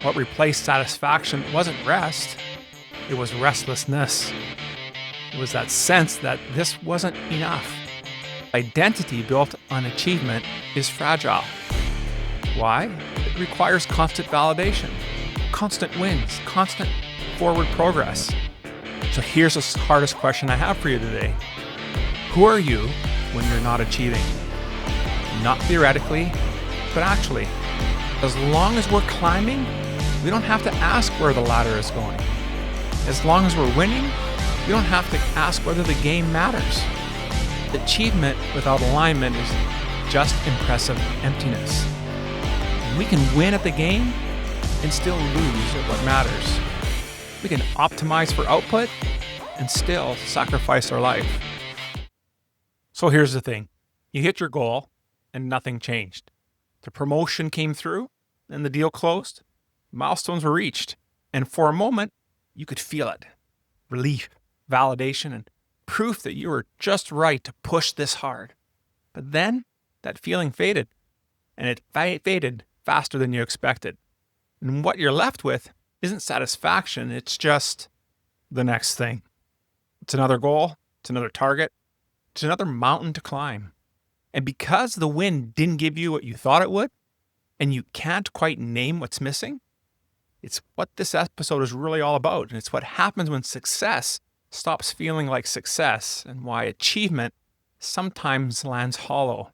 What replaced satisfaction wasn't rest, it was restlessness. It was that sense that this wasn't enough. Identity built on achievement is fragile. Why? It requires constant validation, constant wins, constant forward progress. So here's the hardest question I have for you today. Who are you when you're not achieving? Not theoretically, but actually. As long as we're climbing, we don't have to ask where the ladder is going. As long as we're winning, we don't have to ask whether the game matters. Achievement without alignment is just impressive emptiness. We can win at the game and still lose at what matters. We can optimize for output and still sacrifice our life. So here's the thing. You hit your goal and nothing changed. The promotion came through and the deal closed. Milestones were reached. And for a moment, you could feel it. Relief, validation, and proof that you were just right to push this hard. But then that feeling faded. And it faded faster than you expected. And what you're left with isn't satisfaction. It's just the next thing. It's another goal. It's another target. It's another mountain to climb. And because the win didn't give you what you thought it would, and you can't quite name what's missing, it's what this episode is really all about. And it's what happens when success stops feeling like success and why achievement sometimes lands hollow.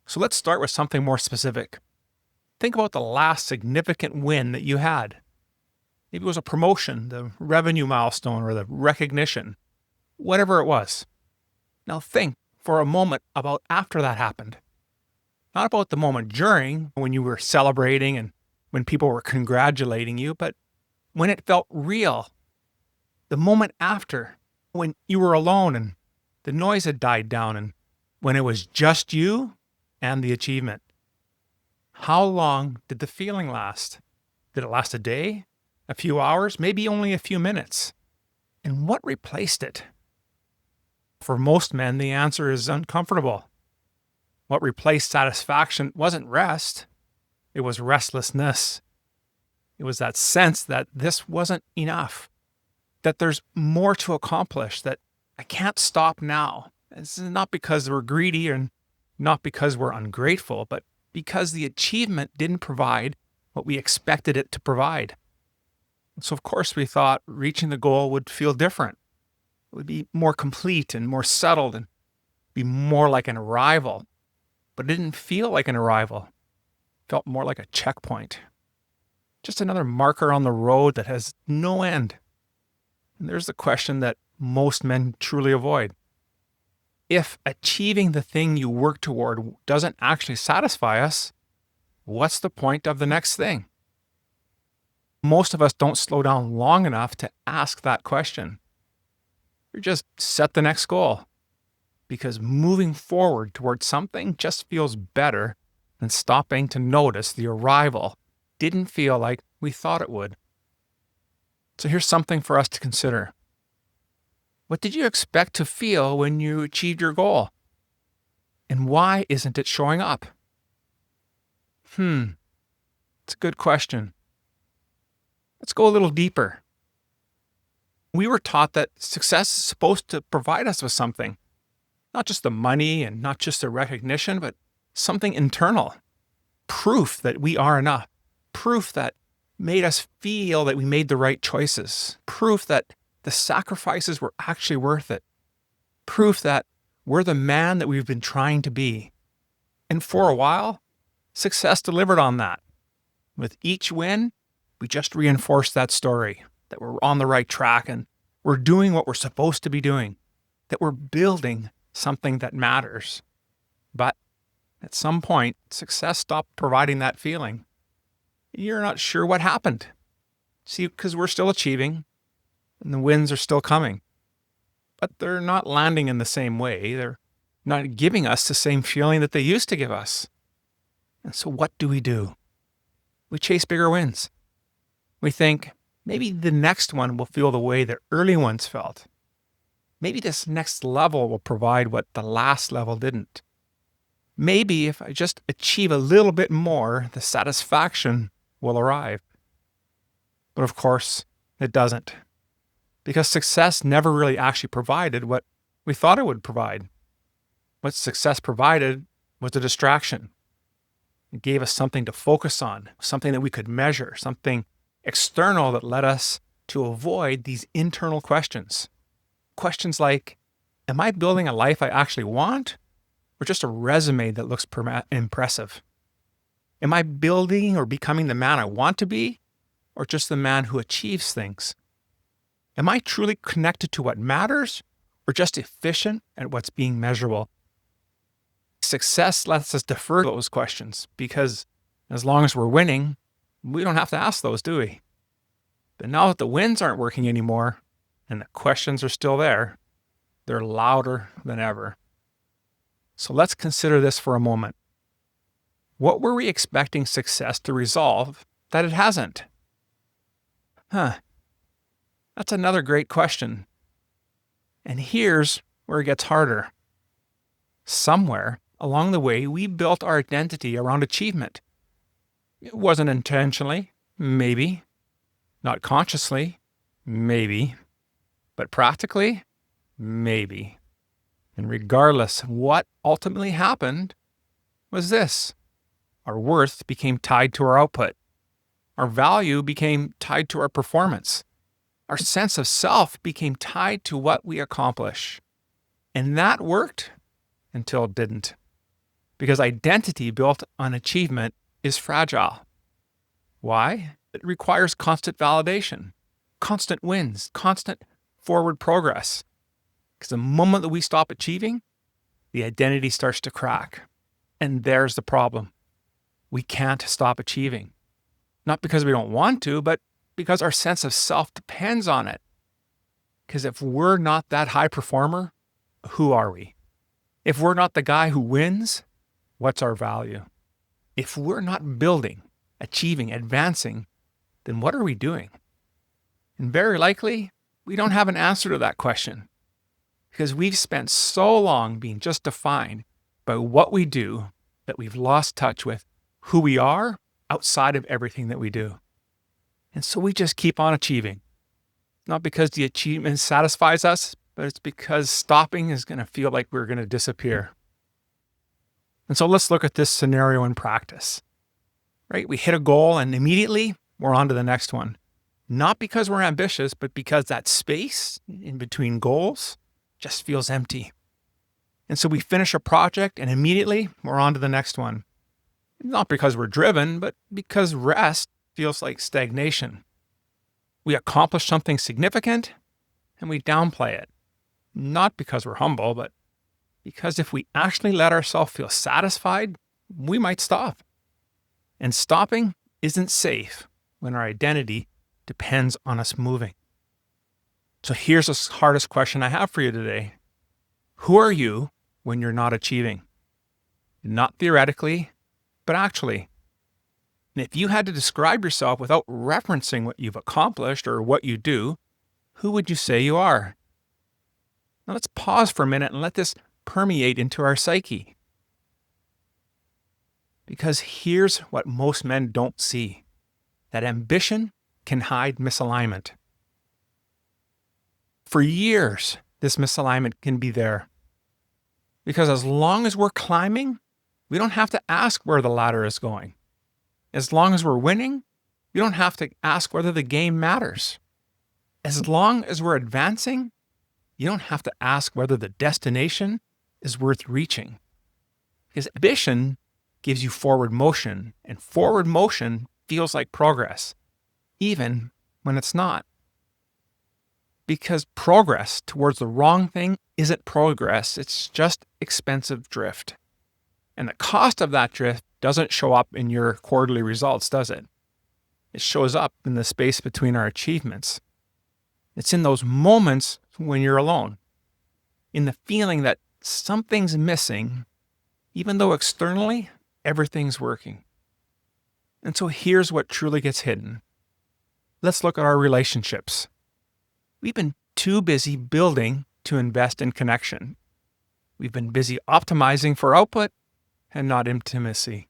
So let's start with something more specific. Think about the last significant win that you had. Maybe it was a promotion, the revenue milestone, or the recognition, whatever it was. Now think for a moment about after that happened. Not about the moment during, when you were celebrating and when people were congratulating you, but when it felt real. The moment after, when you were alone and the noise had died down and when it was just you and the achievement. How long did the feeling last? Did it last a day? A few hours? Maybe only a few minutes? And what replaced it? For most men, the answer is uncomfortable. What replaced satisfaction wasn't rest. It was restlessness. It was that sense that this wasn't enough, that there's more to accomplish, that I can't stop now. This is not because we're greedy and not because we're ungrateful, but because the achievement didn't provide what we expected it to provide. So of course we thought reaching the goal would feel different. It would be more complete and more settled and be more like an arrival. But it didn't feel like an arrival. It felt more like a checkpoint. Just another marker on the road that has no end. And there's the question that most men truly avoid. If achieving the thing you work toward doesn't actually satisfy us, what's the point of the next thing? Most of us don't slow down long enough to ask that question. We just set the next goal because moving forward towards something just feels better than stopping to notice the arrival didn't feel like we thought it would. So here's something for us to consider. What did you expect to feel when you achieved your goal? And why isn't it showing up? It's a good question. Let's go a little deeper. We were taught that success is supposed to provide us with something. Not just the money and not just the recognition, but something internal. Proof that we are enough. Proof that made us feel that we made the right choices. Proof that the sacrifices were actually worth it. Proof that we're the man that we've been trying to be. And for a while, success delivered on that. With each win, we just reinforced that story, that we're on the right track and we're doing what we're supposed to be doing, that we're building something that matters. But at some point, success stopped providing that feeling. You're not sure what happened. See, because we're still achieving and the wins are still coming. But they're not landing in the same way. They're not giving us the same feeling that they used to give us. And so what do? We chase bigger wins. We think, maybe the next one will feel the way the early ones felt. Maybe this next level will provide what the last level didn't. Maybe if I just achieve a little bit more, the satisfaction will arrive. But of course, it doesn't. Because success never really actually provided what we thought it would provide. What success provided was a distraction. It gave us something to focus on, something that we could measure, something external that led us to avoid these internal questions. Questions like, am I building a life I actually want, or just a resume that looks impressive? Am I building or becoming the man I want to be, or just the man who achieves things? Am I truly connected to what matters, or just efficient at what's being measurable? Success lets us defer those questions because as long as we're winning, we don't have to ask those, do we? But now that the wins aren't working anymore and the questions are still there, they're louder than ever. So let's consider this for a moment. What were we expecting success to resolve that it hasn't? That's another great question. And here's where it gets harder. Somewhere along the way, we built our identity around achievement. It wasn't intentionally, maybe. Not consciously, maybe. But practically, maybe. And regardless, what ultimately happened was this. Our worth became tied to our output. Our value became tied to our performance. Our sense of self became tied to what we accomplish. And that worked until it didn't. Because identity built on achievement is fragile. Why? It requires constant validation, constant wins, constant forward progress. Because the moment that we stop achieving, the identity starts to crack. And there's the problem. We can't stop achieving. Not because we don't want to, but because our sense of self depends on it. Because if we're not that high performer, who are we? If we're not the guy who wins, what's our value? If we're not building, achieving, advancing, then what are we doing? And very likely, we don't have an answer to that question. Because we've spent so long being just defined by what we do that we've lost touch with who we are outside of everything that we do. And so we just keep on achieving. Not because the achievement satisfies us, but it's because stopping is going to feel like we're going to disappear. And so let's look at this scenario in practice. Right? We hit a goal and immediately we're on to the next one. Not because we're ambitious, but because that space in between goals just feels empty. And so we finish a project and immediately we're on to the next one. Not because we're driven, but because rest feels like stagnation. We accomplish something significant and we downplay it. Not because we're humble, but because if we actually let ourselves feel satisfied, we might stop. And stopping isn't safe when our identity depends on us moving. So here's the hardest question I have for you today. Who are you when you're not achieving? Not theoretically, but actually. And if you had to describe yourself without referencing what you've accomplished or what you do, who would you say you are? Now let's pause for a minute and let this permeate into our psyche. Because here's what most men don't see. That ambition can hide misalignment. For years, this misalignment can be there. Because as long as we're climbing, we don't have to ask where the ladder is going. As long as we're winning, we don't have to ask whether the game matters. As long as we're advancing, you don't have to ask whether the destination is worth reaching. Because ambition gives you forward motion, and forward motion feels like progress, even when it's not. Because progress towards the wrong thing isn't progress, it's just expensive drift. And the cost of that drift doesn't show up in your quarterly results, does it? It shows up in the space between our achievements. It's in those moments when you're alone, in the feeling that something's missing, even though externally everything's working. And so here's what truly gets hidden. Let's look at our relationships. We've been too busy building to invest in connection. We've been busy optimizing for output and not intimacy.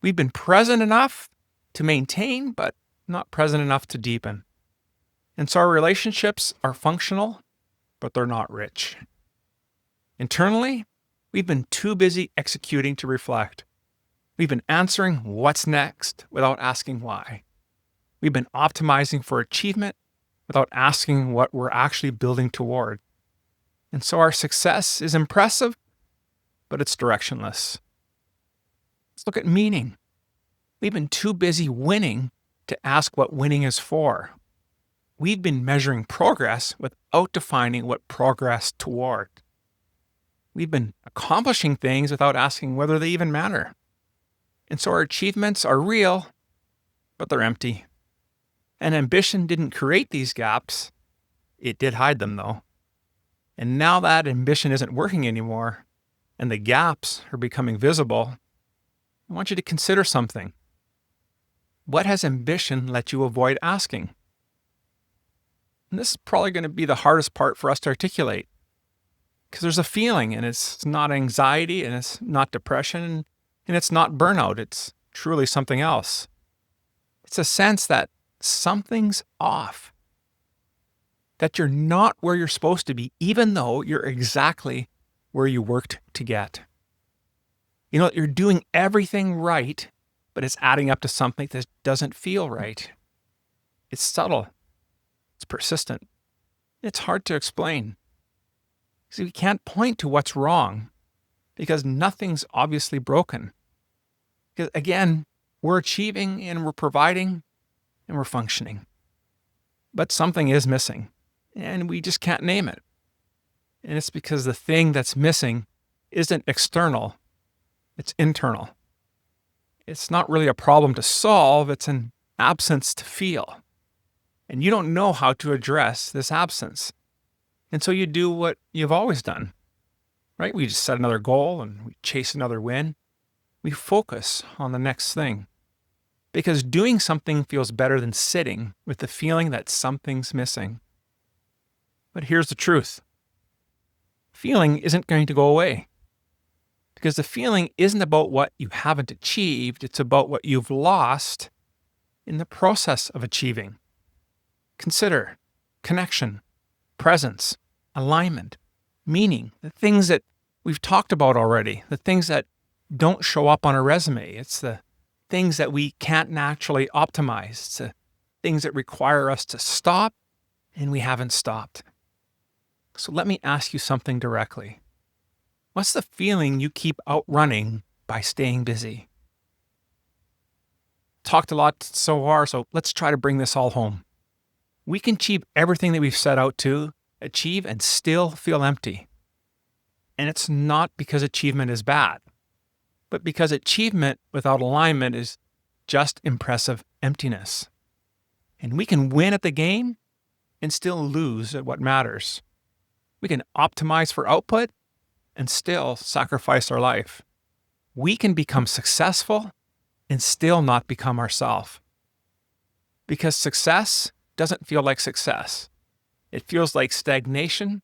We've been present enough to maintain, but not present enough to deepen. And so our relationships are functional, but they're not rich. Internally, we've been too busy executing to reflect. We've been answering what's next without asking why. We've been optimizing for achievement without asking what we're actually building toward. And so our success is impressive, but it's directionless. Let's look at meaning. We've been too busy winning to ask what winning is for. We've been measuring progress without defining what progress toward. We've been accomplishing things without asking whether they even matter. And so our achievements are real, but they're empty. And ambition didn't create these gaps. It did hide them, though. And now that ambition isn't working anymore, and the gaps are becoming visible, I want you to consider something. What has ambition let you avoid asking? And this is probably going to be the hardest part for us to articulate. Because there's a feeling, and it's not anxiety, and it's not depression, and it's not burnout. It's truly something else. It's a sense that something's off. That you're not where you're supposed to be, even though you're exactly where you worked to get. You know, you're doing everything right, but it's adding up to something that doesn't feel right. It's subtle. It's persistent. It's hard to explain. See, we can't point to what's wrong because nothing's obviously broken. Because again, we're achieving and we're providing and we're functioning. But something is missing and we just can't name it. And it's because the thing that's missing isn't external, it's internal. It's not really a problem to solve, it's an absence to feel. And you don't know how to address this absence. And so you do what you've always done, right? We just set another goal and we chase another win. We focus on the next thing. Because doing something feels better than sitting with the feeling that something's missing. But here's the truth. Feeling isn't going to go away. Because the feeling isn't about what you haven't achieved, it's about what you've lost in the process of achieving. Consider connection, presence, alignment, meaning, the things that we've talked about already, the things that don't show up on a resume. It's the things that we can't naturally optimize. It's the things that require us to stop, and we haven't stopped. So let me ask you something directly. What's the feeling you keep outrunning by staying busy? Talked a lot so far, so let's try to bring this all home. We can achieve everything that we've set out to achieve and still feel empty. And it's not because achievement is bad, but because achievement without alignment is just impressive emptiness. And we can win at the game and still lose at what matters. We can optimize for output and still sacrifice our life. We can become successful and still not become ourselves. Because success doesn't feel like success. It feels like stagnation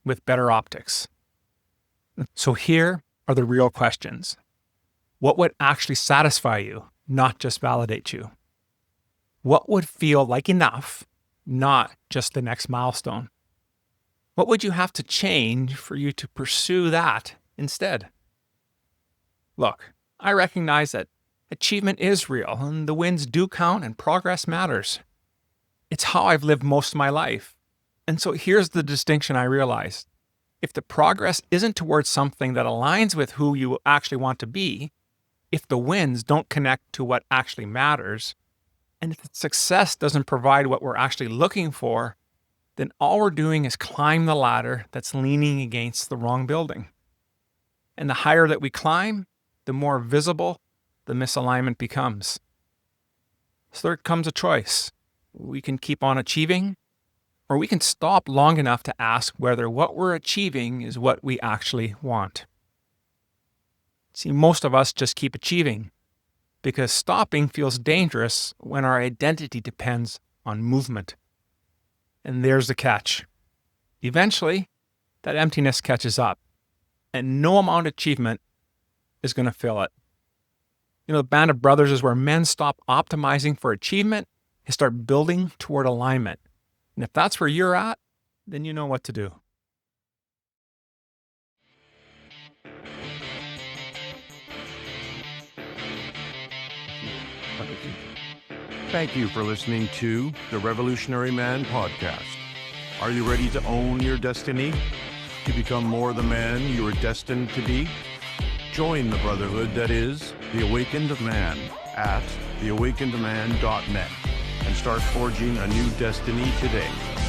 with better optics. So here are the real questions. What would actually satisfy you, not just validate you? What would feel like enough, not just the next milestone? What would you have to change for you to pursue that instead? Look, I recognize that achievement is real and the wins do count and progress matters. It's how I've lived most of my life. And so here's the distinction I realized. If the progress isn't towards something that aligns with who you actually want to be, if the wins don't connect to what actually matters, and if the success doesn't provide what we're actually looking for, then all we're doing is climb the ladder that's leaning against the wrong building. And the higher that we climb, the more visible the misalignment becomes. So there comes a choice. We can keep on achieving, or we can stop long enough to ask whether what we're achieving is what we actually want. See, most of us just keep achieving because stopping feels dangerous when our identity depends on movement. And there's the catch. Eventually, that emptiness catches up, and no amount of achievement is going to fill it. You know, the band of brothers is where men stop optimizing for achievement is start building toward alignment. And if that's where you're at, then you know what to do. Thank you for listening to the Revolutionary Man podcast. Are you ready to own your destiny? To become more the man you are destined to be? Join the brotherhood that is The Awakened Man at theawakenedman.net and start forging a new destiny today.